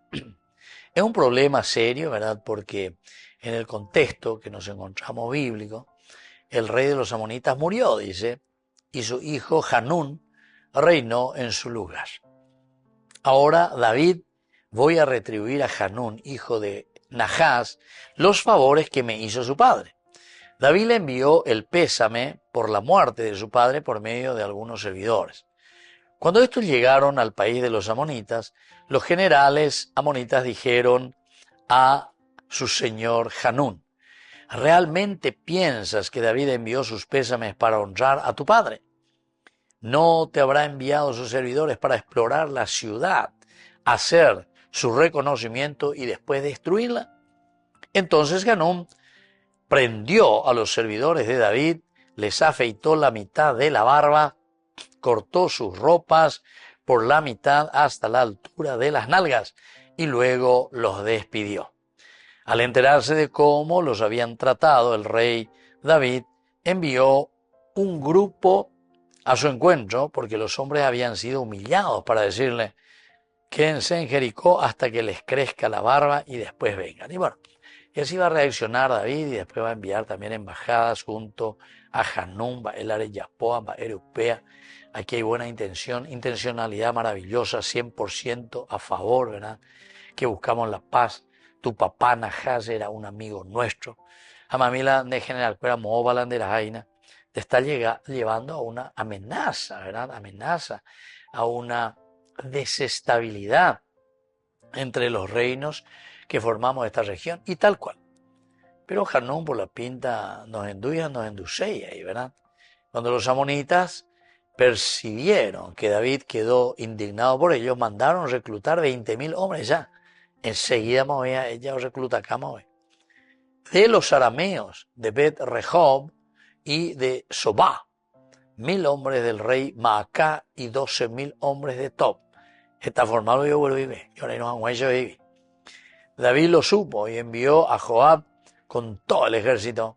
Es un problema serio, ¿verdad?, porque en el contexto que nos encontramos bíblico, el rey de los amonitas murió, dice, y su hijo Hanún reinó en su lugar. Ahora David, voy a retribuir a Hanún, hijo de Nahás, los favores que me hizo su padre. David le envió el pésame por la muerte de su padre por medio de algunos servidores. Cuando estos llegaron al país de los amonitas, los generales amonitas dijeron a su señor Hanún: ¿realmente piensas que David envió sus pésames para honrar a tu padre? ¿No te habrá enviado sus servidores para explorar la ciudad, hacer su reconocimiento y después destruirla? Entonces Hanún prendió a los servidores de David, les afeitó la mitad de la barba, cortó sus ropas por la mitad hasta la altura de las nalgas y luego los despidió. Al enterarse de cómo los habían tratado, el rey David envió un grupo a su encuentro, porque los hombres habían sido humillados, para decirle: quédense en Jericó hasta que les crezca la barba y después vengan. Y bueno, y así va a reaccionar David, y después va a enviar también embajadas junto a Hanún, el Areyapoa, Erupea. Aquí hay buena intención, intencionalidad maravillosa, 100% a favor, ¿verdad?, que buscamos la paz. Tu papá Nahás era un amigo nuestro. Amamila de general Cuera Mohobalan de la Jaina te está llevando a una amenaza, ¿verdad? Amenaza, a una desestabilidad entre los reinos que formamos esta región, y tal cual. Pero Hanún, por la pinta, nos enducía ahí, ¿verdad? Cuando los amonitas percibieron que David quedó indignado por ellos, mandaron reclutar 20.000 hombres ya. Enseguida ella recluta acá, de los arameos de Bet Rehob y de Sobá, 1.000 hombres del rey Maacá y 12.000 hombres de Tob. Está formado yo vuelvo y ve, y ahora no han hecho vivir. David lo supo y envió a Joab con todo el ejército.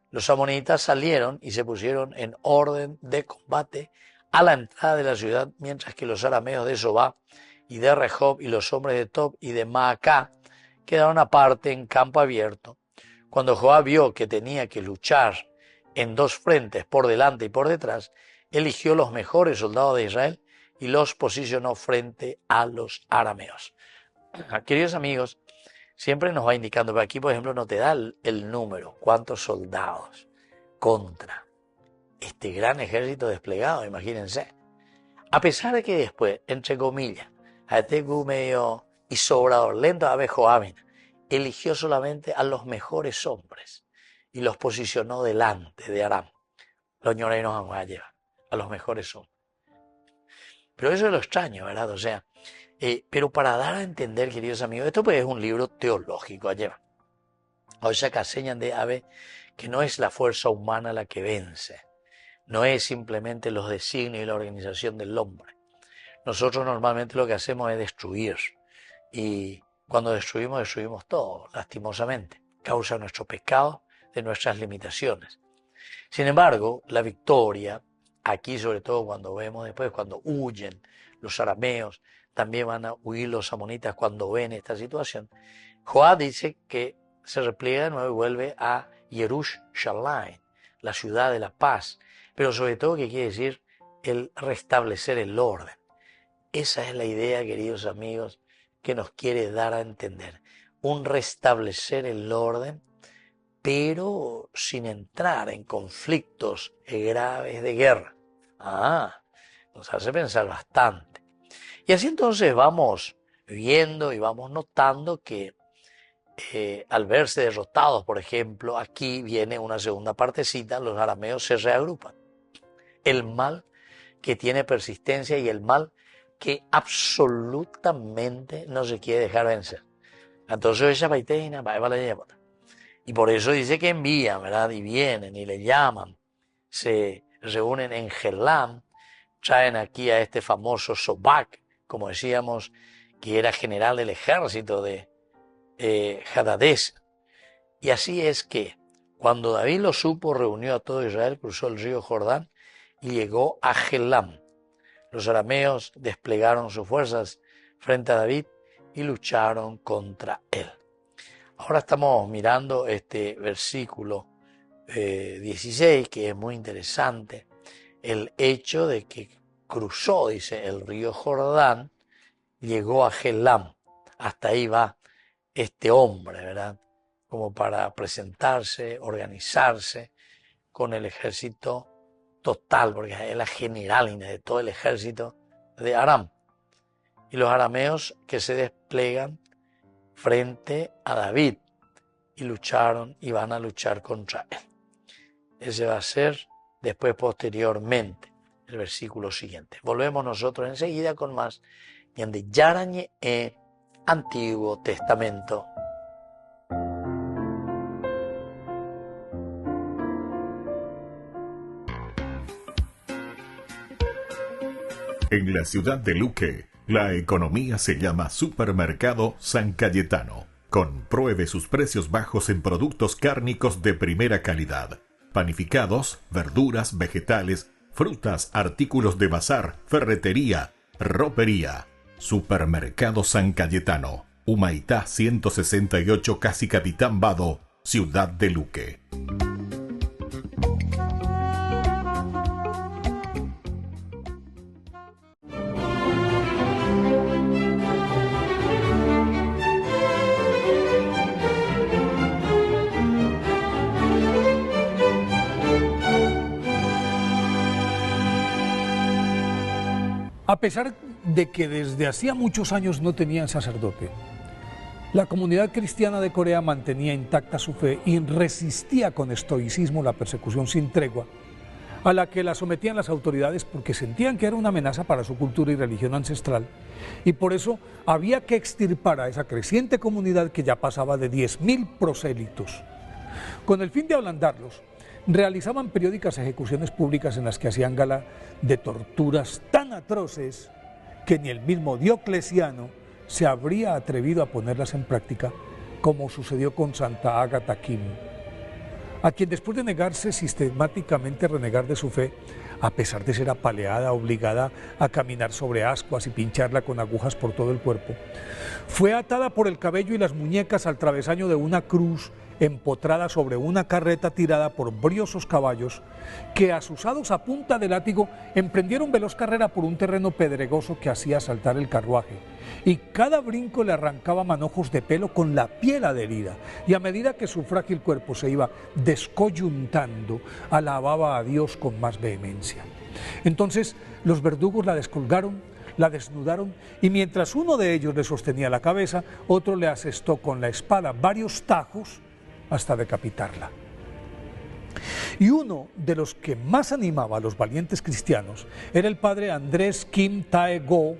Los amonitas salieron y se pusieron en orden de combate a la entrada de la ciudad, mientras que los arameos de Sobá y de Rehob y los hombres de Tob y de Maacá quedaron aparte en campo abierto. Cuando Joab vio que tenía que luchar en dos frentes, por delante y por detrás, eligió los mejores soldados de Israel y los posicionó frente a los arameos. Queridos amigos, siempre nos va indicando, pero aquí por ejemplo no te da el número, cuántos soldados contra este gran ejército desplegado, imagínense. A pesar de que después, entre comillas, a este medio y sobrador, lento a ver Joab, eligió solamente a los mejores hombres y los posicionó delante de Aram. Los ñores nos vamos a llevar a los mejores hombres. Pero eso es lo extraño, ¿verdad? O sea, pero para dar a entender, queridos amigos, esto pues es un libro teológico, lleva. O sea, que enseñan de ave que no es la fuerza humana la que vence, no es simplemente los designios y la organización del hombre. Nosotros normalmente lo que hacemos es destruir, y cuando destruimos todo, lastimosamente, causa nuestro pecado, de nuestras limitaciones. Sin embargo, la victoria, aquí sobre todo cuando vemos después, cuando huyen los arameos, también van a huir los amonitas cuando ven esta situación. Joab dice que se repliega de nuevo y vuelve a Yerushalayim, la ciudad de la paz, pero sobre todo que quiere decir el restablecer el orden. Esa es la idea, queridos amigos, que nos quiere dar a entender. Un restablecer el orden, pero sin entrar en conflictos graves de guerra. Nos hace pensar bastante. Y así entonces vamos viendo y vamos notando que al verse derrotados, por ejemplo, aquí viene una segunda partecita, los arameos se reagrupan. El mal que tiene persistencia y el mal que absolutamente no se quiere dejar vencer. Entonces ella y por eso dice que envían, ¿verdad? Y vienen y le llaman, se reúnen en Helam, traen aquí a este famoso Sobak, como decíamos, que era general del ejército de Hadadés. Y así es que cuando David lo supo, reunió a todo Israel, cruzó el río Jordán y llegó a Helam. Los arameos desplegaron sus fuerzas frente a David y lucharon contra él. Ahora estamos mirando este versículo 16, que es muy interesante. El hecho de que cruzó, dice, el río Jordán, llegó a Helam. Hasta ahí va este hombre, ¿verdad? Como para presentarse, organizarse con el ejército total, porque es la general de todo el ejército de Aram. Y los arameos que se desplegan frente a David y lucharon y van a luchar contra él. Ese va a ser después posteriormente el versículo siguiente. Volvemos nosotros enseguida con más Ñande Yarañe Antiguo Testamento. En la ciudad de Luque, la economía se llama Supermercado San Cayetano. Compruebe sus precios bajos en productos cárnicos de primera calidad. Panificados, verduras, vegetales, frutas, artículos de bazar, ferretería, ropería. Supermercado San Cayetano. Humaitá 168, Casi Capitán Vado, ciudad de Luque. A pesar de que desde hacía muchos años no tenían sacerdote, la comunidad cristiana de Corea mantenía intacta su fe y resistía con estoicismo la persecución sin tregua a la que la sometían las autoridades, porque sentían que era una amenaza para su cultura y religión ancestral, y por eso había que extirpar a esa creciente comunidad que ya pasaba de 10.000 prosélitos. Con el fin de ablandarlos, realizaban periódicas ejecuciones públicas en las que hacían gala de torturas tan atroces que ni el mismo Diocleciano se habría atrevido a ponerlas en práctica, como sucedió con Santa Ágata Kim, a quien después de negarse sistemáticamente renegar de su fe, a pesar de ser apaleada, obligada a caminar sobre ascuas y pincharla con agujas por todo el cuerpo. Fue atada por el cabello y las muñecas al travesaño de una cruz empotrada sobre una carreta tirada por briosos caballos que, asusados a punta de látigo, emprendieron veloz carrera por un terreno pedregoso que hacía saltar el carruaje, y cada brinco le arrancaba manojos de pelo con la piel adherida, y a medida que su frágil cuerpo se iba descoyuntando, alababa a Dios con más vehemencia. Entonces los verdugos la descolgaron, la desnudaron, y mientras uno de ellos le sostenía la cabeza, otro le asestó con la espada varios tajos hasta decapitarla. Y uno de los que más animaba a los valientes cristianos era el padre Andrés Kim Tae-go,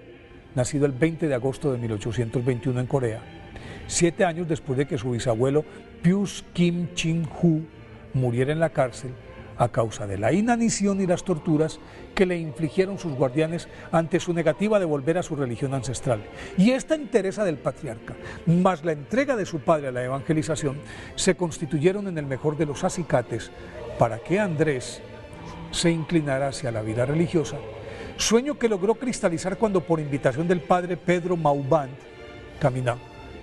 nacido el 20 de agosto de 1821 en Corea, 7 años después de que su bisabuelo Pius Kim Chin-hu muriera en la cárcel a causa de la inanición y las torturas que le infligieron sus guardianes ante su negativa de volver a su religión ancestral. Y esta entereza del patriarca, más la entrega de su padre a la evangelización, se constituyeron en el mejor de los acicates para que Andrés se inclinara hacia la vida religiosa, sueño que logró cristalizar cuando, por invitación del padre Pedro Maubant, caminó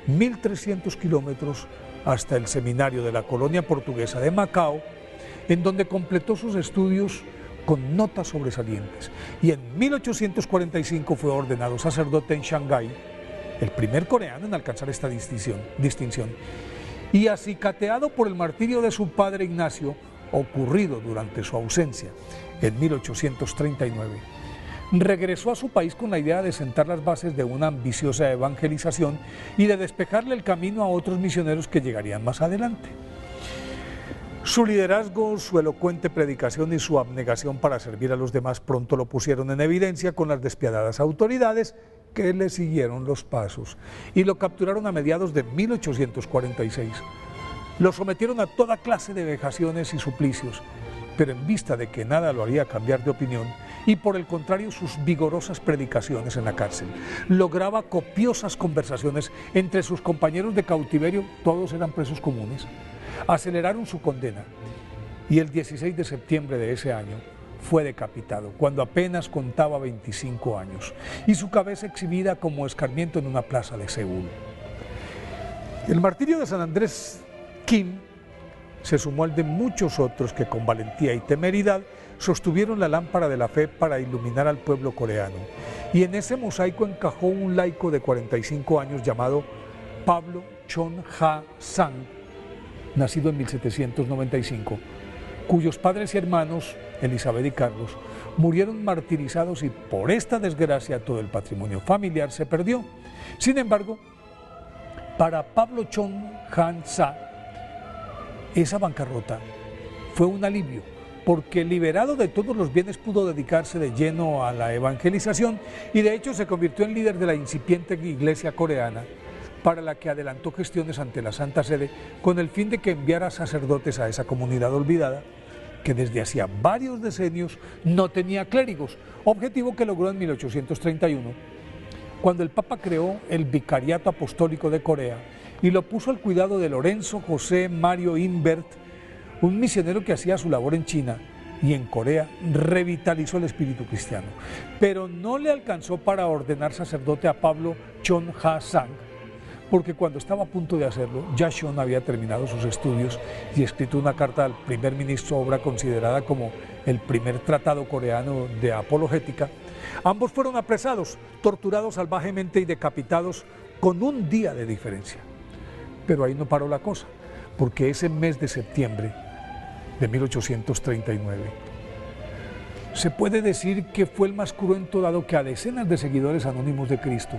1.300 kilómetros hasta el seminario de la colonia portuguesa de Macao, en donde completó sus estudios con notas sobresalientes, y en 1845 fue ordenado sacerdote en Shanghái, el primer coreano en alcanzar esta distinción, y acicateado por el martirio de su padre Ignacio, ocurrido durante su ausencia en 1839, regresó a su país con la idea de sentar las bases de una ambiciosa evangelización y de despejarle el camino a otros misioneros que llegarían más adelante. Su liderazgo, su elocuente predicación y su abnegación para servir a los demás pronto lo pusieron en evidencia con las despiadadas autoridades que le siguieron los pasos y lo capturaron a mediados de 1846. Lo sometieron a toda clase de vejaciones y suplicios, pero en vista de que nada lo haría cambiar de opinión, y por el contrario sus vigorosas predicaciones en la cárcel, lograba copiosas conversaciones entre sus compañeros de cautiverio, todos eran presos comunes, aceleraron su condena, y el 16 de septiembre de ese año fue decapitado, cuando apenas contaba 25 años, y su cabeza exhibida como escarmiento en una plaza de Seúl. El martirio de San Andrés Kim se sumó al de muchos otros que con valentía y temeridad sostuvieron la lámpara de la fe para iluminar al pueblo coreano, y en ese mosaico encajó un laico de 45 años llamado Pablo Chon-ha-sang, nacido en 1795, cuyos padres y hermanos, Elizabeth y Carlos, murieron martirizados, y por esta desgracia todo el patrimonio familiar se perdió. Sin embargo, para Pablo Chon-ha-sang, esa bancarrota fue un alivio, porque liberado de todos los bienes pudo dedicarse de lleno a la evangelización, y de hecho se convirtió en líder de la incipiente iglesia coreana, para la que adelantó gestiones ante la Santa Sede con el fin de que enviara sacerdotes a esa comunidad olvidada que desde hacía varios decenios no tenía clérigos, objetivo que logró en 1831, cuando el Papa creó el Vicariato Apostólico de Corea y lo puso al cuidado de Lorenzo José Mario Imbert, un misionero que hacía su labor en China y en Corea revitalizó el espíritu cristiano, pero no le alcanzó para ordenar sacerdote a Pablo Chon-ha-sang, porque cuando estaba a punto de hacerlo, ya Chon había terminado sus estudios y escrito una carta al primer ministro, obra considerada como el primer tratado coreano de apologética. Ambos fueron apresados, torturados salvajemente y decapitados con un día de diferencia. Pero ahí no paró la cosa, porque ese mes de septiembre de 1839 se puede decir que fue el más cruento, dado que a decenas de seguidores anónimos de Cristo,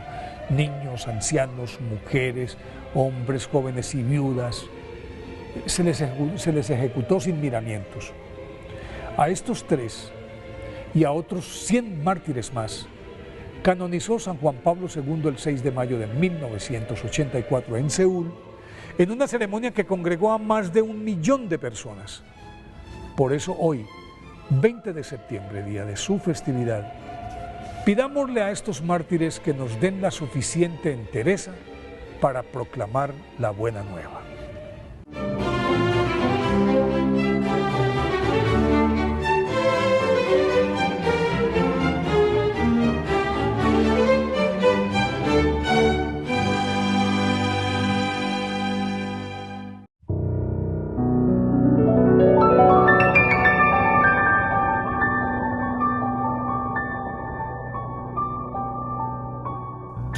niños, ancianos, mujeres, hombres, jóvenes y viudas, se les ejecutó sin miramientos. A estos tres y a otros 100 mártires más canonizó San Juan Pablo II el 6 de mayo de 1984 en Seúl, en una ceremonia que congregó a más de 1 millón de personas. Por eso hoy, 20 de septiembre, día de su festividad, pidámosle a estos mártires que nos den la suficiente entereza para proclamar la buena nueva.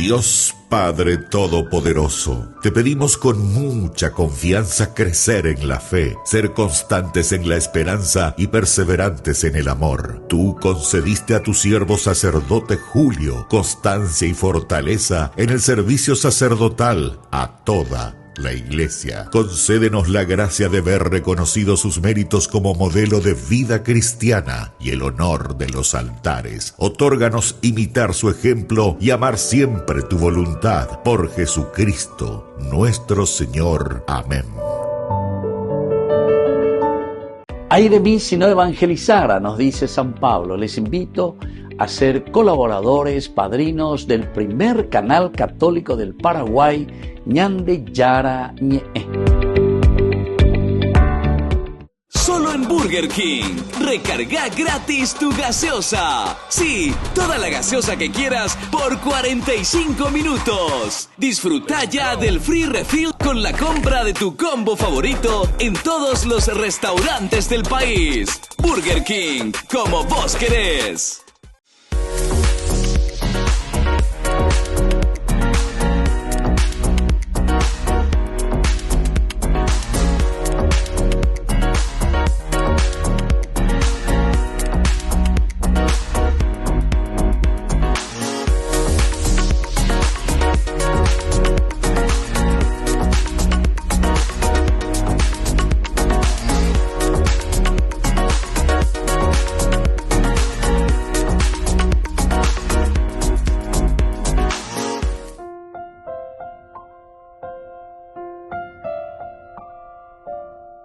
Dios Padre Todopoderoso, te pedimos con mucha confianza crecer en la fe, ser constantes en la esperanza y perseverantes en el amor. Tú concediste a tu siervo sacerdote Julio constancia y fortaleza en el servicio sacerdotal a toda la Iglesia. Concédenos la gracia de ver reconocidos sus méritos como modelo de vida cristiana y el honor de los altares. Otórganos imitar su ejemplo y amar siempre tu voluntad. Por Jesucristo, nuestro Señor. Amén. Ay de mí si no evangelizara, nos dice San Pablo. Les invito a ser colaboradores, padrinos del primer canal católico del Paraguay, Ñande Yarañe. Solo en Burger King. Recarga gratis tu gaseosa. Sí, toda la gaseosa que quieras por 45 minutos. Disfruta ya del free refill con la compra de tu combo favorito en todos los restaurantes del país. Burger King, como vos querés.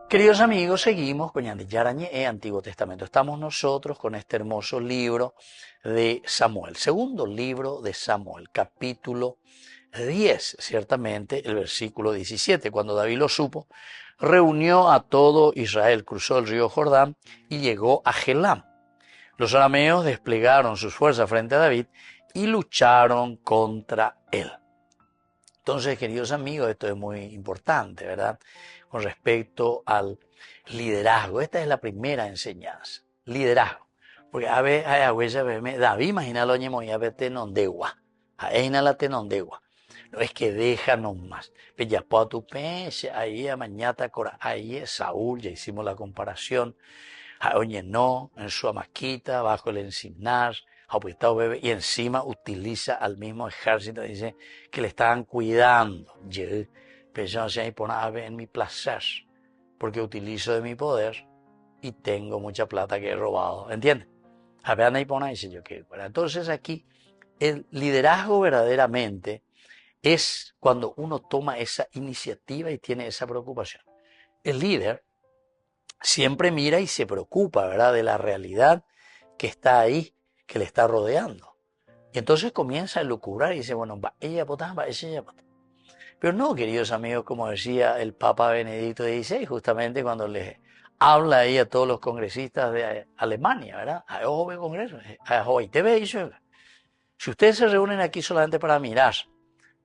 Queridos amigos, seguimos con Ñande Yarañe, Antiguo Testamento. Estamos nosotros con este hermoso libro de Samuel, segundo libro de Samuel, capítulo 10, ciertamente el versículo 17. Cuando David lo supo, reunió a todo Israel, cruzó el río Jordán y llegó a Jelam. Los arameos desplegaron sus fuerzas frente a David y lucharon contra él. Entonces, queridos amigos, esto es muy importante, ¿verdad? Con respecto al liderazgo. Esta es la primera enseñanza, liderazgo. Porque a veces David, imagínalo, ñemoya, vete nondegua, a la tenondegua. No es que deja nomás. Ya po tu peche, ahí a mañana, ahí Saúl, ya hicimos la comparación. Oye, no, en su amaquita, bajo el encinar, bebé, y encima utiliza al mismo ejército, dice que le estaban cuidando. Pero ahí pone en mi placer, porque utilizo de mi poder y tengo mucha plata que he robado. ¿Entiendes? Ahí pone, dice yo que. Entonces aquí, el liderazgo verdaderamente es cuando uno toma esa iniciativa y tiene esa preocupación. El líder siempre mira y se preocupa, ¿verdad?, de la realidad que está ahí, que le está rodeando. Y entonces comienza a elucubrar y dice, bueno, va ella potá, va ella potá. Pero no, queridos amigos, como decía el Papa Benedicto XVI, justamente cuando les habla ahí a todos los congresistas de Alemania, ¿verdad? Si ustedes se reúnen aquí solamente para mirar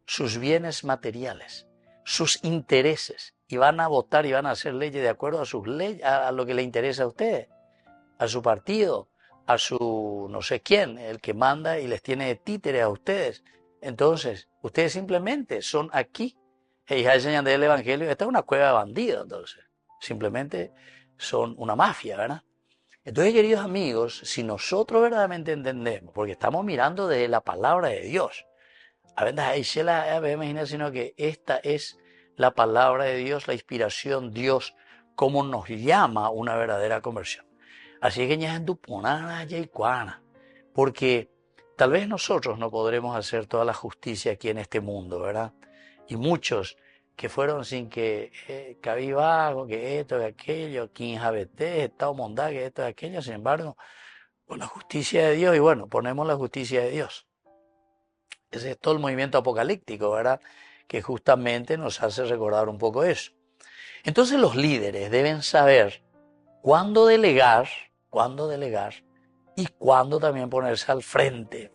sus bienes materiales, sus intereses, y van a votar y van a hacer leyes de acuerdo a sus leyes, a lo que le interesa a ustedes, a su partido, a su no sé quién, el que manda y les tiene de títeres a ustedes. Entonces, ustedes simplemente son aquí, y enseñan del Evangelio. Esta es una cueva de bandidos, entonces. Simplemente son una mafia, ¿verdad? Entonces, queridos amigos, si nosotros verdaderamente entendemos, porque estamos mirando de la palabra de Dios, sino que esta es la palabra de Dios, la inspiración, Dios, cómo nos llama a una verdadera conversión. Así que ya en tu porque tal vez nosotros no podremos hacer toda la justicia aquí en este mundo, ¿verdad? Y muchos que fueron sin que cabibago, que esto, que aquello, quinjabete, estado mondá, que esto, que aquello, sin embargo, con la justicia de Dios, y bueno, ponemos la justicia de Dios. Ese es todo el movimiento apocalíptico, ¿verdad?, que justamente nos hace recordar un poco eso. Entonces los líderes deben saber cuándo delegar y cuándo también ponerse al frente,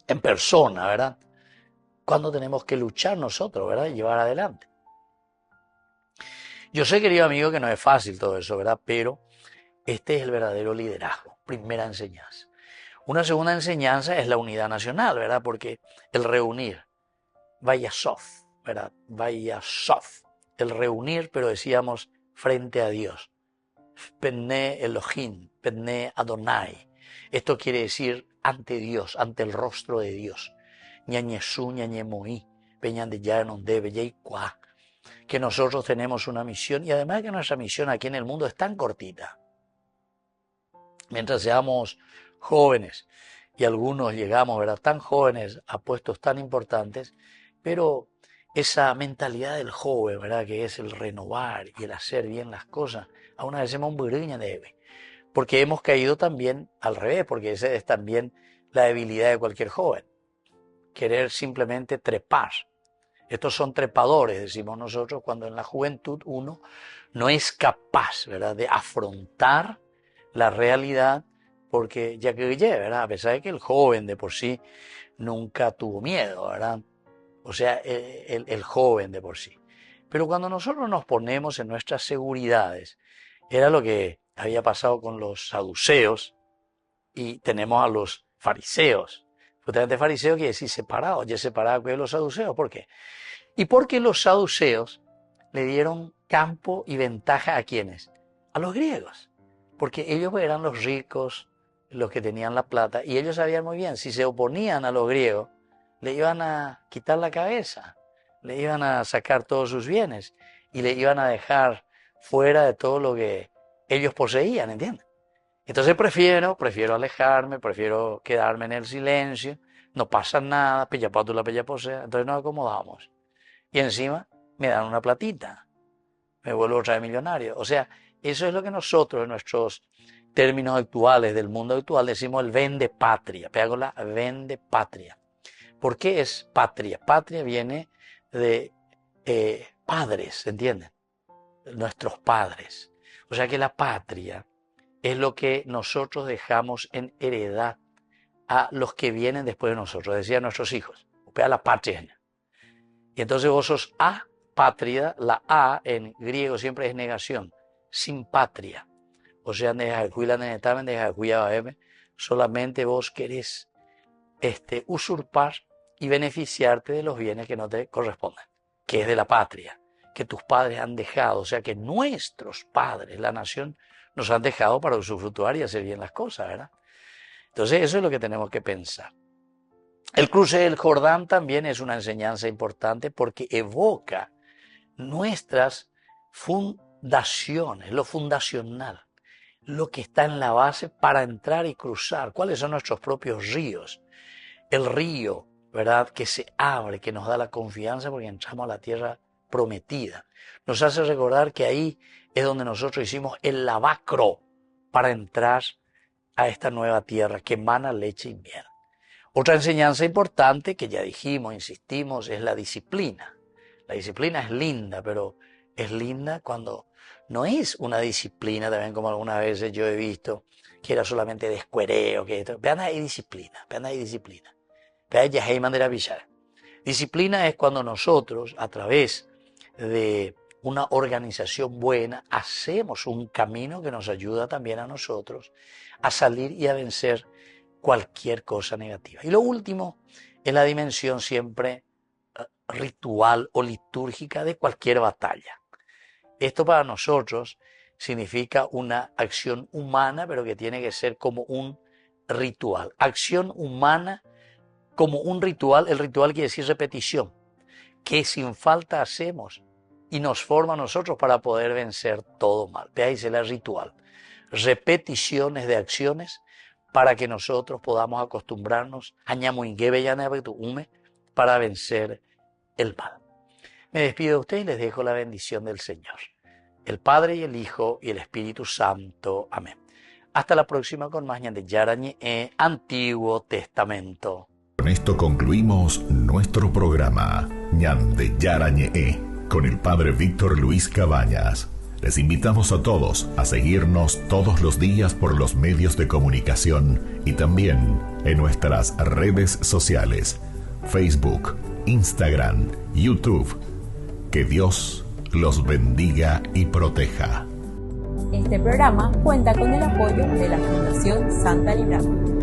en persona, ¿verdad? Cuándo tenemos que luchar nosotros, ¿verdad?, y llevar adelante. Yo sé, querido amigo, que no es fácil todo eso, ¿verdad? Pero este es el verdadero liderazgo, primera enseñanza. Una segunda enseñanza es la unidad nacional, ¿verdad? Porque el reunir, vayasov, ¿verdad? Vayasov, el reunir, pero decíamos frente a Dios. Pene Elohim, Pene Adonai. Esto quiere decir ante Dios, ante el rostro de Dios. Ñañesú, ñañemoí, peñandeyarnonde, belleycuá. Que nosotros tenemos una misión y además que nuestra misión aquí en el mundo es tan cortita. Mientras seamos jóvenes y algunos llegamos, ¿verdad?, tan jóvenes a puestos tan importantes, pero esa mentalidad del joven, ¿verdad?, que es el renovar y el hacer bien las cosas, aún a veces debe, porque hemos caído también al revés, porque esa es también la debilidad de cualquier joven, querer simplemente trepar. Estos son trepadores, decimos nosotros, cuando en la juventud uno no es capaz, ¿verdad?, de afrontar la realidad, porque ya que ¿verdad?, a pesar de que el joven de por sí nunca tuvo miedo, ¿verdad? O sea, el joven de por sí. Pero cuando nosotros nos ponemos en nuestras seguridades, era lo que había pasado con los saduceos y tenemos a los fariseos. Justamente fariseo quiere decir separado, ya separado de los saduceos. ¿Por qué? Y porque los saduceos le dieron campo y ventaja a ¿quiénes? A los griegos. Porque ellos eran los ricos, los que tenían la plata, y ellos sabían muy bien, si se oponían a los griegos, le iban a quitar la cabeza, le iban a sacar todos sus bienes y le iban a dejar fuera de todo lo que ellos poseían, ¿entienden? Entonces prefiero alejarme, prefiero quedarme en el silencio, no pasa nada, pellapátula, pellaposea, entonces nos acomodamos. Y encima me dan una platita, me vuelvo otra vez millonario. O sea, eso es lo que nosotros en nuestros términos actuales del mundo actual decimos el vende patria, pégagola, vende patria. ¿Por qué es patria? Patria viene de padres, ¿entienden? Nuestros padres. O sea que la patria es lo que nosotros dejamos en heredad a los que vienen después de nosotros, decían nuestros hijos. O sea, la patria. Y entonces vos sos apátrida, la A en griego siempre es negación, sin patria. O sea, solamente vos querés usurpar y beneficiarte de los bienes que no te corresponden, que es de la patria, que tus padres han dejado, o sea que nuestros padres, la nación, nos han dejado para usufructuar y hacer bien las cosas, ¿verdad? Entonces eso es lo que tenemos que pensar. El cruce del Jordán también es una enseñanza importante porque evoca nuestras fundaciones, lo fundacional, lo que está en la base para entrar y cruzar. ¿Cuáles son nuestros propios ríos? El río, ¿verdad?, que se abre, que nos da la confianza porque entramos a la tierra prometida. Nos hace recordar que ahí es donde nosotros hicimos el lavacro para entrar a esta nueva tierra que emana leche y miel. Otra enseñanza importante que ya dijimos, insistimos, es la disciplina. La disciplina es linda, pero es linda cuando no es una disciplina, también como algunas veces yo he visto, que era solamente descuereo, que esto. Vean ahí disciplina, vean ahí disciplina. Vean ya hay manera billar. Disciplina es cuando nosotros, a través de una organización buena, hacemos un camino que nos ayuda también a nosotros a salir y a vencer cualquier cosa negativa. Y lo último es la dimensión siempre ritual o litúrgica de cualquier batalla. Esto para nosotros significa una acción humana, pero que tiene que ser como un ritual. Acción humana como un ritual. El ritual quiere decir repetición, que sin falta hacemos y nos forma a nosotros para poder vencer todo mal. Veáis el ritual. Repeticiones de acciones para que nosotros podamos acostumbrarnos para vencer el mal. Me despido de usted y les dejo la bendición del Señor, el Padre y el Hijo y el Espíritu Santo. Amén. Hasta la próxima con más Ñande Yarañe Antiguo Testamento. Con esto concluimos nuestro programa Ñande Yarañe con el Padre Víctor Luis Cabañas. Les invitamos a todos a seguirnos todos los días por los medios de comunicación y también en nuestras redes sociales, Facebook, Instagram, YouTube. Que Dios los bendiga y proteja. Este programa cuenta con el apoyo de la Fundación Santa Librada.